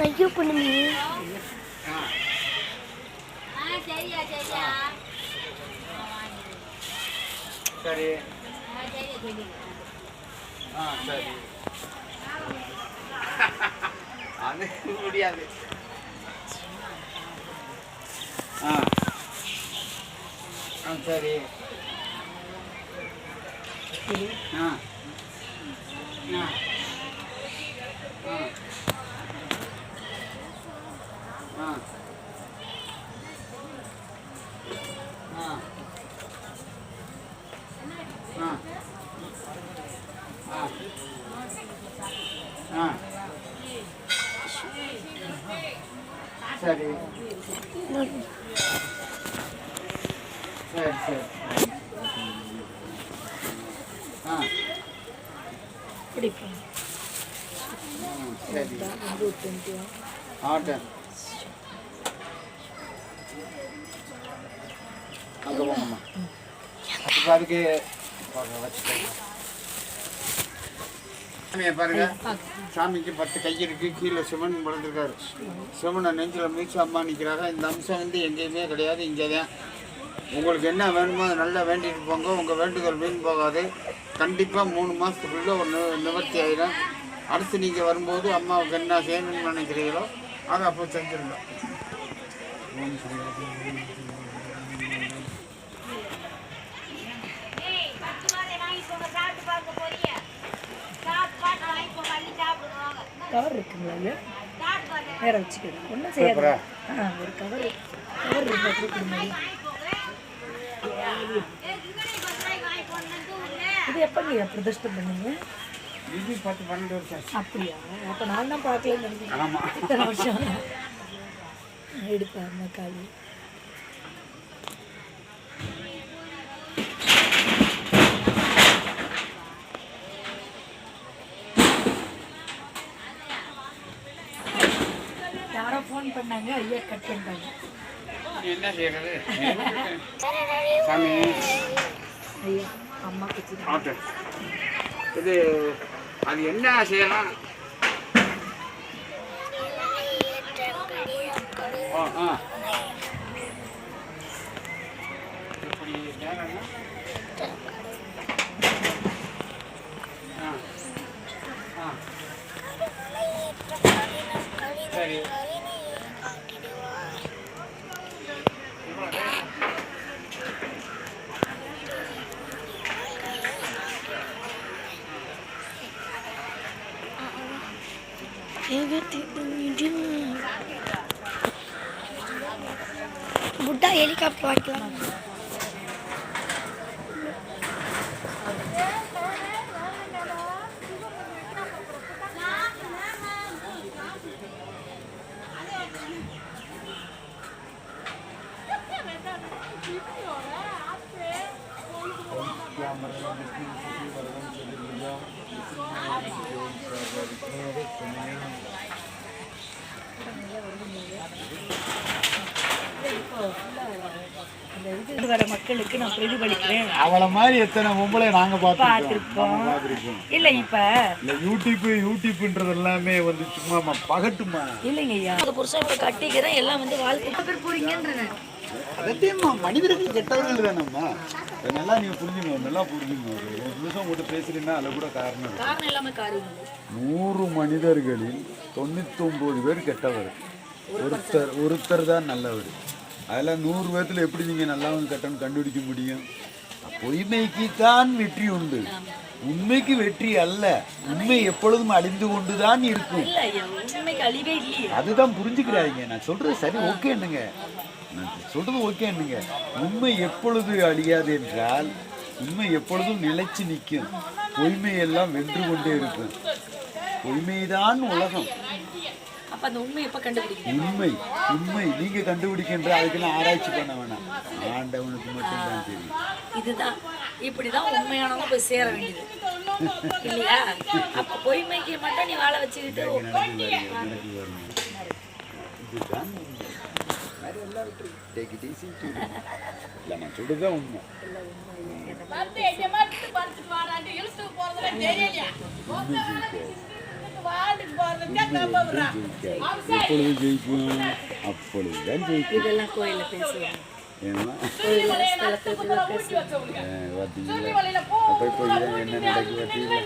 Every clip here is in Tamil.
ஐயோ பண்ணுங்க. சரி சரி அது முடியாது. சரி சரி சரி சரி பிடிப்போம். சரி ஆட்டன் அங்கே போங்கம்மா. இப்போ அதுக்கு வச்சுக்கோங்க. சாமியை பாருங்க. சாமிக்கு 10 கை இருக்கு. கீழே சிவன் வளர்ந்துருக்காரு. சிவனை நெஞ்சில் மீச்சு அம்மா நிற்கிறாங்க. இந்த அம்சம் வந்து எங்கேயுமே கிடையாது, இங்கே தான். உங்களுக்கு என்ன வேணுமோ அதை நல்லா வேண்டிட்டு போங்க. உங்கள் வேண்டுதல் வீண் போகாது. கண்டிப்பாக 3 மாதத்துக்குள்ளே ஒரு நிவர்த்தி ஆகிடும். அடுத்து நீங்கள் வரும்போது அம்மாவுக்கு என்ன செய்யணும்னு நினைக்கிறீங்களோ அதை அப்போ செஞ்சிருங்க. கவர் இருக்குங்களா? ஐயா வேற வச்சுக்கிறேன். ஒன்றும் செய்யாத. ஒரு கவர் இருக்கு. இது எப்பங்க பிரதிஷ்டம் பண்ணீங்க? இது 10-12 வருஷம். அப்படியா? அப்போ நான் தான் பார்க்கலன்னு நினைக்கிறேன். ஆமாம், இத்தனை வருஷம் எடுப்பாங்க காலி. யாரோ ஃபோன் பண்ணாங்க, ஐயா கட் பண்ணிட்டாங்க. என்ன செய்யறது சாமி? ஐயா அம்மா கிட்ட ஆட்டன் இது அது என்ன செய்யலாம்? இப்படி நேரம்னா சரி புட்டா ஹெலிகாப்டர் வாங்கிக்கலாம். வர மக்களுக்கு நான் பிரதிபலிக்கிறேன். அவளை மாதிரி எத்தனை பொம்பளை நாங்க பார்த்திருப்போம். இல்ல இப்ப யூடியூப்ன்றது எல்லாமே வந்து சும்மா பகட்டுமா இல்லைங்க ஐயா. புருஷன் இப்ப கட்டிக்கிறேன் எல்லாம் வந்து வாழ்க்கை பேர் போறீங்கன்றேன். அதத்தையும் மனிதர்கள் கெட்டவர்கள் தானம்மா. நல்லா நீங்க புரிஞ்சுக்கணும், நல்லா புரிஞ்சுக்கணும். ஒரு நிமிஷம் கூட பேசுறீங்கன்னா அதில் கூட காரணம் எல்லாமே காரியம். 100 மனிதர்களில் 99 பேர் கெட்டவர், ஒருத்தர் தான் நல்லவர். அதில் 100 பேர்த்துல எப்படி நீங்கள் நல்லவங்க கெட்டவங்க கண்டுபிடிக்க முடியும்? பொய்மைக்கு தான் வெற்றி உண்டு, உண்மைக்கு வெற்றி அல்ல. உண்மை எப்பொழுதும் அழிந்து கொண்டுதான் இருக்கும். அதுதான் புரிஞ்சுக்கிறாங்க. நான் சொல்றது சரி, ஓகேன்னுங்க. நான் சொல்றது ஓகேன்னுங்க. உண்மை எப்பொழுது அழியாது என்றால் உண்மை எப்பொழுதும் நிலைச்சு நிற்கும். பொய்மை எல்லாம் வென்று கொண்டே இருக்கும். பொய்மைதான் உலகம். உண்மை உண்மை நீங்க கண்டுபிடிக்கின்ற அதுக்கெல்லாம் ஆராய்ச்சி பண்ண வேணாம். ஆண்டவனுக்கு மட்டும்தான் தெரியும். இதுதான் இப்படிதான் உண்மையானவங்க போய் சேர வேண்டியது இல்லையா? அப்ப பொய்மைக்கு மட்டும் நீ வாழ வச்சுக்கிட்டு இதுதான் டேக் இட் ஈஸி இல்லை நான் சொல்லுதான் உண்மை. எப்பொழுது ஜெயிக்கும் அப்பொழுதுதான் ஜெயிக்கும். இதெல்லாம் கோயிலில் பேசுவாங்க. ஏன்னா பார்த்தீங்களா அப்போ கோயில் என்ன நடக்கு பார்த்தீங்களா?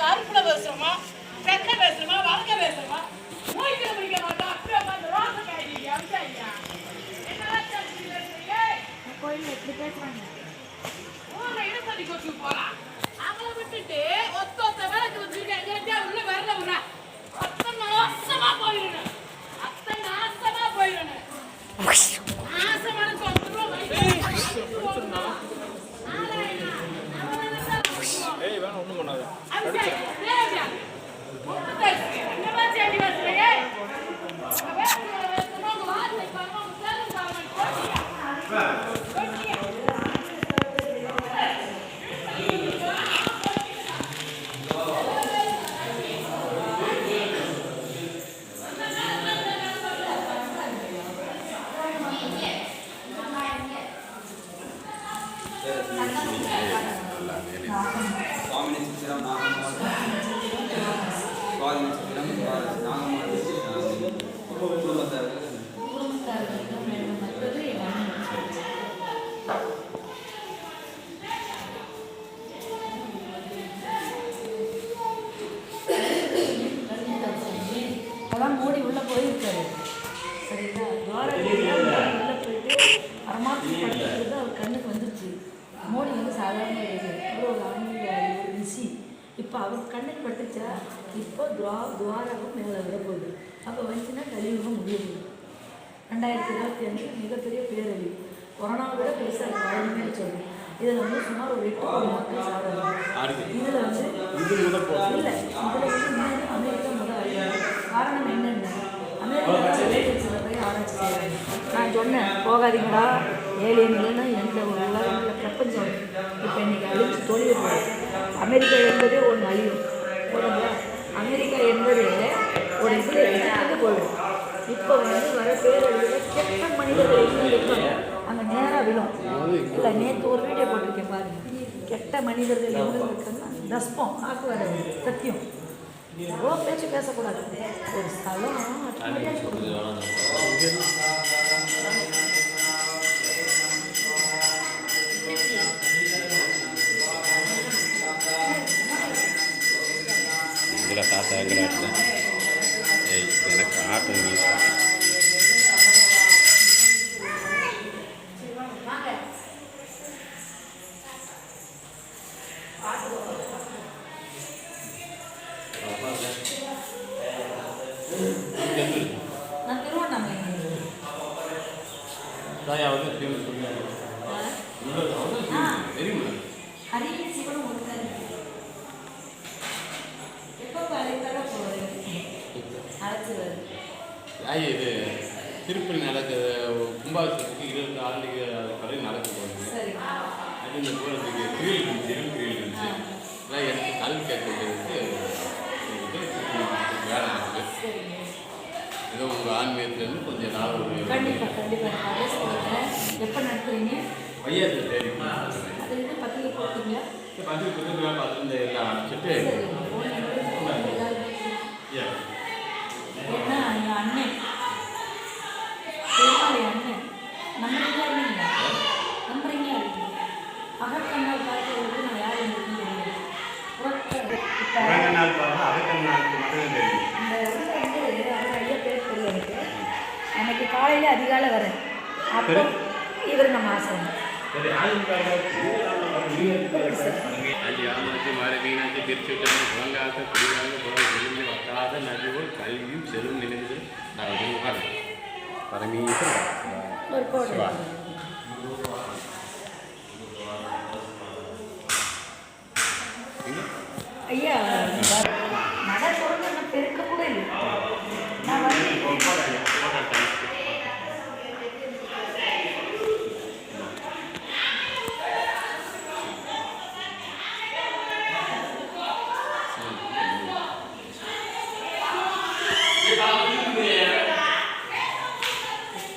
கருப்புல பேசுறோமா, செக்க பேசுறோமா, வழக்க பேசுறோமா, மூய்க்கு பிடிக்க மாட்டோம். அப்படியே உட்காந்து ரோசை காய்கறி அம்சாயா கோயிலில் எப்படி பேசுவாங்க? ஊரை இடப்பள்ளி கொச்சு போலாம். அவங்கள விட்டுட்டு ஒத்த வேலைக்கு வச்சுருக்கேன். உள்ள வரல உள்ள அத்தனை நாசமா போயிடணும். அத்தனை நாசமா போயிடணும். நாசமான அதான் மோடி உள்ளே போயிருக்காரு. சரிங்களா? உள்ளே போயிட்டு அரமாத்தி படத்துக்கு அவர் கண்ணுக்கு வந்துருச்சு. மோடி வந்து சாதாரண ஒரு ஆன்மீகவாதி, ஒரு ரிஷி. இப்போ அவர் கண்ணுக்கு பட்டுச்சா, இப்போ துவாரகம் மேலே விட போகுது. அப்போ வந்துச்சுன்னா கலியுகம் முடியுது. 2025 மிகப்பெரிய பேரழிவு. கொரோனாவை விட பெருசாக வாழ்க்கைன்னு சொல்லுது. இதில் வந்து சுமார் ஒரு 8 கோடி மக்கள் சாப்பிடுறாங்க. இதில் வந்து இல்லை, இதில் வந்து இன்னும் அமெரிக்கா முதல் அறிவியல். காரணம் என்னென்ன, அமெரிக்கா போய் ஆராய்ச்சி செய்கிறாங்க. நான் சொன்னேன் போகாதீங்களா, ஏலியன் இல்லைன்னா எந்த ஒரு உலகங்கள பிரபஞ்சம் இப்போ இன்றைக்கி அழிச்சு தொழில். அமெரிக்கா என்பதே ஒன்று அழியும் போதுங்களா. அமெரிக்கா என்பது ஒரு இதில் எடுத்துட்டு போயிடும். இப்போ வந்து வர பேரழிவில் கெட்ட மனிதர்கள் எங்கே இருக்காங்க அங்கே நேராக விழும். இல்லை, நேற்று ஒரு வீடியோ போட்டிருக்கேன் பாருங்கள். கெட்ட மனிதர்கள் எங்கே இருக்காங்கன்னா தஸ்பம் ஆக்குவார் சத்தியம். எவ்வளோ பேச்சு பேசக்கூடாது. ஒரு ஸ்தலம் இதில் தாத்தா எங்களை எனக்கு ஆட்டம் நீ இது திருப்பதி நடக்குது. கும்பாபிஷேகத்துக்கு 20 ஆண்டுக்கு வரை நடக்க போகுது. அது இந்த போகிறதுக்கு கிரீல் இருந்துச்சு, இருந்துச்சு. எல்லாம் எனக்கு கல் கேட்கறதுக்கு வேலை இருக்குது. ஏதோ உங்கள் ஆன்மீகத்துலேருந்து கொஞ்சம் நாள் ஒரு எப்போ நடத்துறீங்க? வையாது சரி பத்திரிக்கை போட்டீங்களா? பத்திரிக்கை பார்த்து எல்லாம் அனுப்பிச்சிட்டு ஏன்னா என் அண்ணன் பெருமாள் அண்ணன் நம்புறீங்களா இல்லைங்களா? நம்புறீங்களா இல்லைங்க? அகக்கண்ணால் பார்க்கறதுக்கு நான் யார் இருக்குன்னு தெரியாது. இந்த இடத்துல வந்து அவர் ஐயா பேர் தெரியல எனக்கு. அன்னைக்கு காலையில் அதிகாலை வரேன். அப்போ இவர் நம்ம ஆசிரமம் மீனாட்சி திருச்சி விட்டு புலங்காக்க குடிவாங்க செலுந்து வட்டாத நதிவோல் கல்வியும் செல்லும் நினைவு பரமேஸ்வரன்.